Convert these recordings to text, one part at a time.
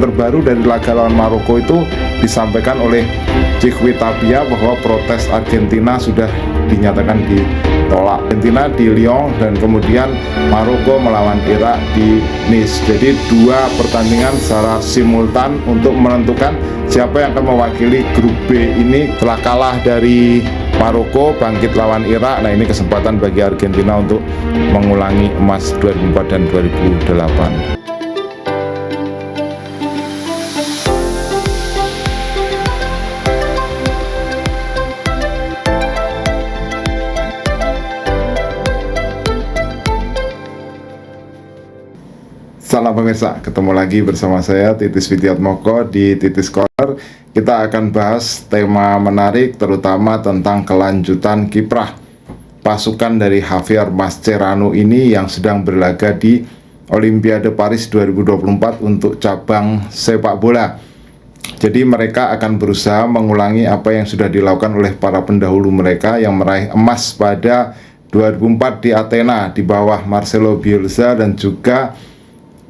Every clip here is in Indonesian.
Terbaru dari laga lawan Maroko itu disampaikan oleh Cheikhwi Tapia bahwa protes Argentina sudah dinyatakan ditolak. Argentina di Lyon dan kemudian Maroko melawan Irak di Nice. Jadi dua pertandingan secara simultan untuk menentukan siapa yang akan mewakili grup B ini. Telah kalah dari Maroko, bangkit lawan Irak. Nah, ini kesempatan bagi Argentina untuk mengulangi emas 2004 dan 2008. Salam pemirsa, ketemu lagi bersama saya Titis Widiatmoko di Titis Corner. Kita akan bahas tema menarik terutama tentang kelanjutan kiprah pasukan dari Javier Mascherano ini yang sedang berlaga di Olimpiade Paris 2024 untuk cabang sepak bola. Jadi mereka akan berusaha mengulangi apa yang sudah dilakukan oleh para pendahulu mereka yang meraih emas pada 2004 di Athena di bawah Marcelo Bielsa dan juga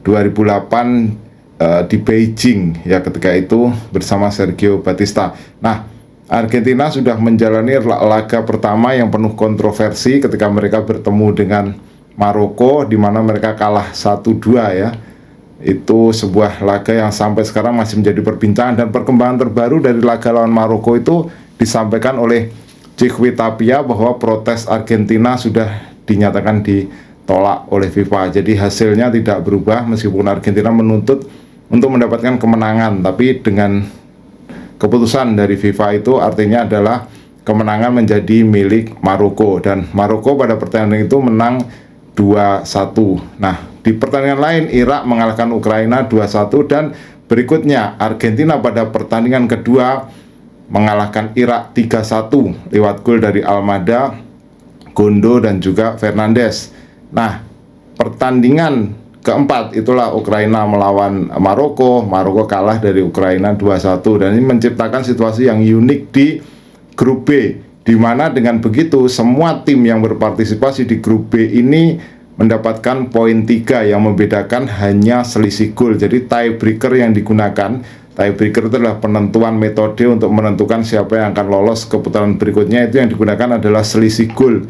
2008 di Beijing ya, ketika itu bersama Sergio Batista. Nah, Argentina sudah menjalani laga pertama yang penuh kontroversi ketika mereka bertemu dengan Maroko, di mana mereka kalah 1-2 ya. Itu sebuah laga yang sampai sekarang masih menjadi perbincangan, dan perkembangan terbaru dari laga lawan Maroko itu disampaikan oleh Cheikhwi Tapia bahwa protes Argentina sudah dinyatakan ditolak oleh FIFA. Jadi hasilnya tidak berubah meskipun Argentina menuntut untuk mendapatkan kemenangan, tapi dengan keputusan dari FIFA itu artinya adalah kemenangan menjadi milik Maroko, dan Maroko pada pertandingan itu menang 2-1. Nah, di pertandingan lain Irak mengalahkan Ukraina 2-1, dan berikutnya Argentina pada pertandingan kedua mengalahkan Irak 3-1 lewat gol dari Almada, Gondo dan juga Fernandes. Nah, pertandingan keempat itulah Ukraina melawan Maroko. Maroko kalah dari Ukraina 2-1, dan ini menciptakan situasi yang unik di grup B, di mana dengan begitu semua tim yang berpartisipasi di grup B ini mendapatkan poin 3 yang membedakan hanya selisih gol. Jadi tiebreaker yang digunakan, tiebreaker itu adalah penentuan metode untuk menentukan siapa yang akan lolos ke putaran berikutnya. Itu yang digunakan adalah selisih gol.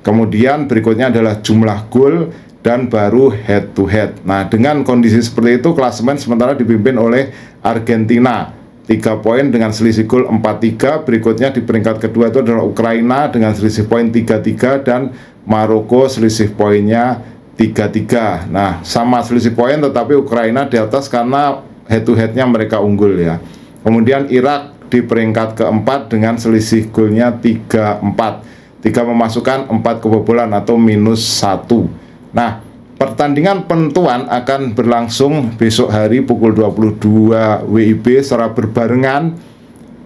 Kemudian berikutnya adalah jumlah gol, dan baru head to head. Nah, dengan kondisi seperti itu klasemen sementara dipimpin oleh Argentina 3 poin dengan selisih gol 4-3. Berikutnya di peringkat kedua itu adalah Ukraina dengan selisih poin 3-3, dan Maroko selisih poinnya 3-3. Nah, sama selisih poin tetapi Ukraina di atas karena head to headnya mereka unggul ya. Kemudian Irak di peringkat keempat dengan selisih golnya 3-4. 3 memasukkan, 4 kebobolan atau -1. Nah, pertandingan penentuan akan berlangsung besok hari pukul 22 WIB secara berbarengan.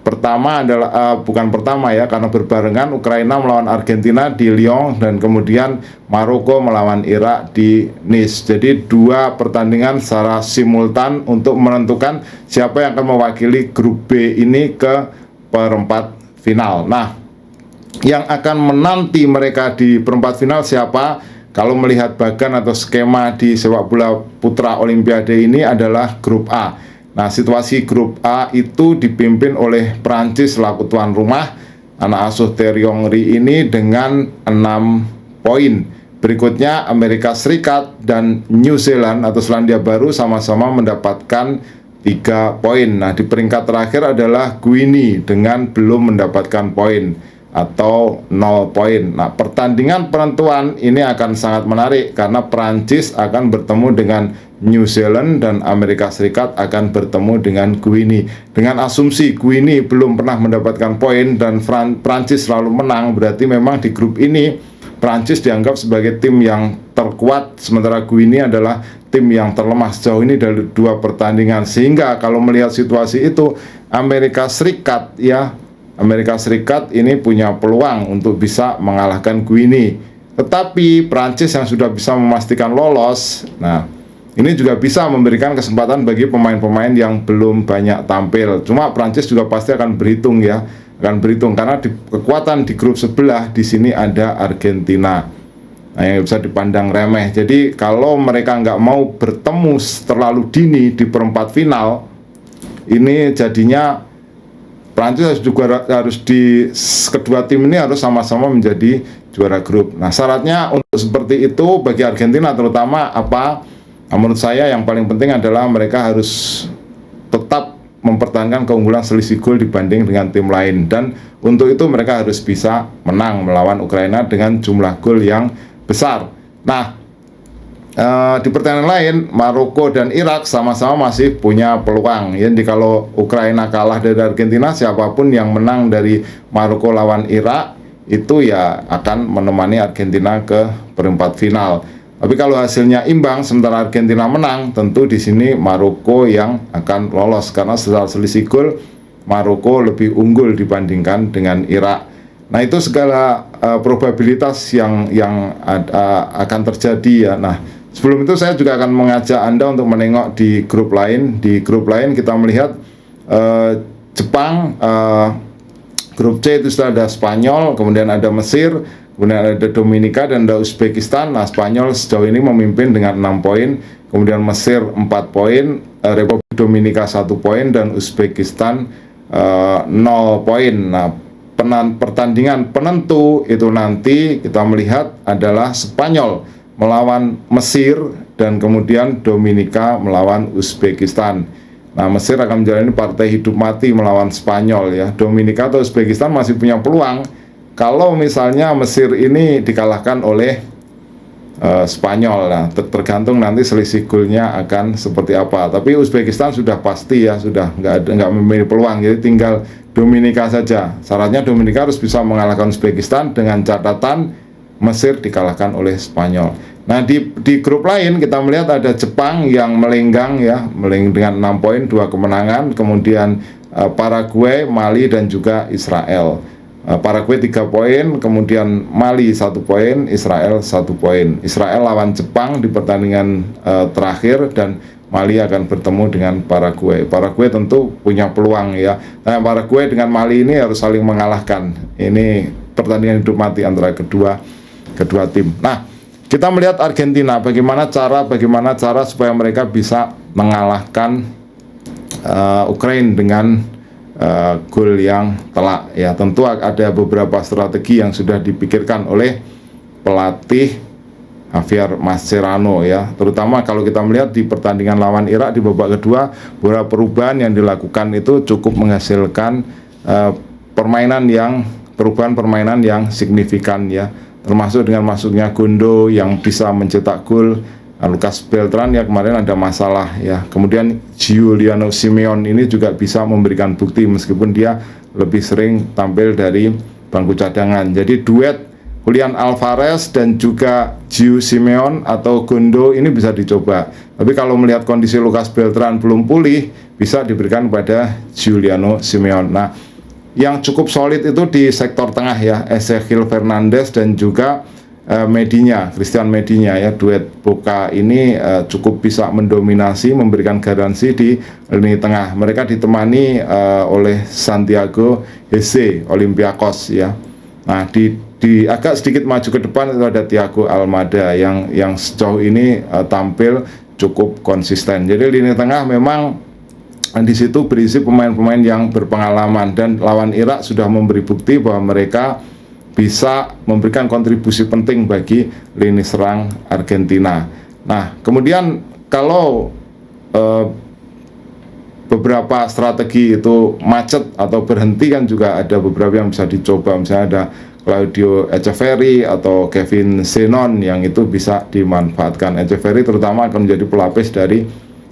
Pertama adalah bukan pertama ya, karena berbarengan Ukraina melawan Argentina di Lyon, dan kemudian Maroko melawan Irak di Nice. Jadi dua pertandingan secara simultan untuk menentukan siapa yang akan mewakili grup B ini ke perempat final. Nah, yang akan menanti mereka di perempat final siapa? Kalau melihat bagan atau skema di sepak bola putra Olimpiade ini adalah grup A. Nah, situasi grup A itu dipimpin oleh Prancis selaku tuan rumah, anak asuh Thierry Henry ini dengan 6 poin. Berikutnya Amerika Serikat dan New Zealand atau Selandia Baru sama-sama mendapatkan 3 poin. Nah, di peringkat terakhir adalah Guinea dengan belum mendapatkan poin atau 0 poin. Nah, pertandingan penentuan ini akan sangat menarik karena Prancis akan bertemu dengan New Zealand dan Amerika Serikat akan bertemu dengan Guinea. Dengan asumsi Guinea belum pernah mendapatkan poin dan Prancis selalu menang, berarti memang di grup ini Prancis dianggap sebagai tim yang terkuat, sementara Guinea adalah tim yang terlemah sejauh ini dari 2 pertandingan. Sehingga kalau melihat situasi itu, Amerika Serikat ini punya peluang untuk bisa mengalahkan Guinea. Tetapi Prancis yang sudah bisa memastikan lolos, nah ini juga bisa memberikan kesempatan bagi pemain-pemain yang belum banyak tampil. Cuma Prancis juga pasti akan berhitung karena kekuatan di grup sebelah di sini ada Argentina. Nah, yang bisa dipandang remeh. Jadi kalau mereka nggak mau bertemu terlalu dini di perempat final, ini jadinya Prancis juga harus kedua tim ini harus sama-sama menjadi juara grup. Nah, syaratnya untuk seperti itu bagi Argentina terutama apa? Nah, menurut saya yang paling penting adalah mereka harus tetap mempertahankan keunggulan selisih gol dibanding dengan tim lain, dan untuk itu mereka harus bisa menang melawan Ukraina dengan jumlah gol yang besar. Nah, di pertandingan lain Maroko dan Irak sama-sama masih punya peluang. Jadi kalau Ukraina kalah dari Argentina, siapapun yang menang dari Maroko lawan Irak itu ya akan menemani Argentina ke perempat final. Tapi kalau hasilnya imbang sementara Argentina menang, tentu di sini Maroko yang akan lolos karena secara selisih gol Maroko lebih unggul dibandingkan dengan Irak. Nah, itu segala probabilitas yang akan terjadi ya. Nah, sebelum itu saya juga akan mengajak Anda untuk menengok di grup lain. Di grup lain kita melihat Jepang, grup C itu sudah ada Spanyol, kemudian ada Mesir, kemudian ada Dominika dan ada Uzbekistan. Nah, Spanyol sejauh ini memimpin dengan 6 poin, kemudian Mesir 4 poin, Republik Dominika 1 poin, dan Uzbekistan 0 poin. Nah, pertandingan penentu itu nanti kita melihat adalah Spanyol melawan Mesir dan kemudian Dominika melawan Uzbekistan. Nah, Mesir akan menjalani partai hidup mati melawan Spanyol ya. Dominika atau Uzbekistan masih punya peluang kalau misalnya Mesir ini dikalahkan oleh Spanyol. Nah, tergantung nanti selisih golnya akan seperti apa. Tapi Uzbekistan sudah pasti ya, sudah nggak memiliki peluang. Jadi tinggal Dominika saja. Syaratnya Dominika harus bisa mengalahkan Uzbekistan dengan catatan Mesir dikalahkan oleh Spanyol. Nah, di grup lain kita melihat ada Jepang yang melenggang ya, dengan 6 poin, 2 kemenangan, kemudian Paraguay, Mali dan juga Israel. Paraguay 3 poin, kemudian Mali 1 poin, Israel 1 poin. Israel lawan Jepang di pertandingan terakhir dan Mali akan bertemu dengan Paraguay. Paraguay tentu punya peluang ya. Nah, Paraguay dengan Mali ini harus saling mengalahkan. Ini pertandingan hidup mati antara kedua tim. Nah, kita melihat Argentina, bagaimana cara supaya mereka bisa mengalahkan Ukraina dengan gol yang telak ya. Tentu ada beberapa strategi yang sudah dipikirkan oleh pelatih Javier Mascherano ya, terutama kalau kita melihat di pertandingan lawan Irak di babak kedua, beberapa perubahan yang dilakukan itu cukup menghasilkan perubahan permainan yang signifikan ya, termasuk dengan masuknya Gondo yang bisa mencetak gol. Lucas Beltran ya kemarin ada masalah ya, kemudian Giuliano Simeone ini juga bisa memberikan bukti meskipun dia lebih sering tampil dari bangku cadangan. Jadi duet Julian Alvarez dan juga Gio Simeone atau Gondo ini bisa dicoba. Tapi kalau melihat kondisi Lucas Beltran belum pulih, bisa diberikan kepada Giuliano Simeone. Nah, yang cukup solid itu di sektor tengah ya, Ezequiel Fernandez dan juga Christian Medinya ya. Duet Boca ini cukup bisa mendominasi, memberikan garansi di lini tengah. Mereka ditemani oleh Santiago Hesse Olympiakos ya. Nah, di agak sedikit maju ke depan itu ada Thiago Almada yang sejauh ini tampil cukup konsisten. Jadi lini tengah memang di situ berisi pemain-pemain yang berpengalaman, dan lawan Irak sudah memberi bukti bahwa mereka bisa memberikan kontribusi penting bagi lini serang Argentina. Nah, kemudian kalau beberapa strategi itu macet atau berhenti kan juga ada beberapa yang bisa dicoba. Misalnya ada Claudio Echeverri atau Kevin Zenon yang itu bisa dimanfaatkan. Echeverri terutama akan menjadi pelapis dari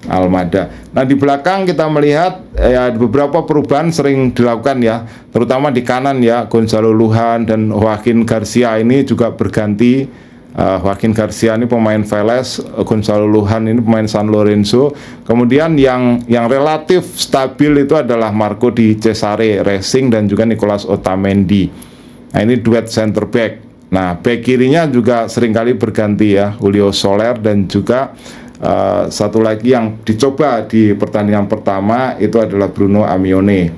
Almada. Nah, di belakang kita melihat ya beberapa perubahan sering dilakukan ya, terutama di kanan ya. Gonzalo Lujan dan Joaquin Garcia ini juga berganti. Joaquin Garcia ini pemain Vélez, Gonzalo Lujan ini pemain San Lorenzo. Kemudian yang relatif stabil itu adalah Marco Di Cesare Racing dan juga Nicolas Otamendi. Nah, ini duet center back. Nah, back kirinya juga seringkali berganti ya, Julio Soler dan juga satu lagi yang dicoba di pertandingan pertama itu adalah Bruno Amione.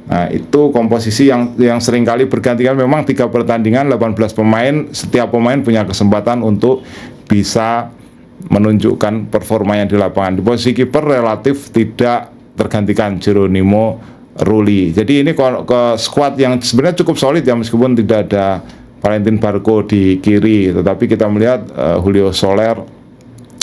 Nah, itu komposisi yang seringkali bergantikan. Memang 3 pertandingan 18 pemain, setiap pemain punya kesempatan untuk bisa menunjukkan performanya di lapangan. Di posisi kiper relatif tidak tergantikan Geronimo Rulli. Jadi ini ke squad yang sebenarnya cukup solid ya, meskipun tidak ada Valentin Barco di kiri, tetapi kita melihat Julio Soler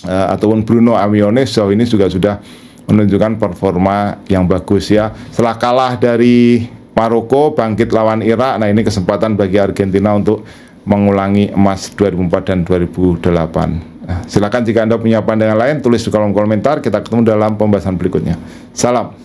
ataupun Bruno Amione sejauh ini juga sudah menunjukkan performa yang bagus ya. Setelah kalah dari Maroko, bangkit lawan Irak. Nah, ini kesempatan bagi Argentina untuk mengulangi emas 2004 dan 2008. Nah, silakan jika Anda punya pandangan lain, tulis di kolom komentar. Kita ketemu dalam pembahasan berikutnya. Salam.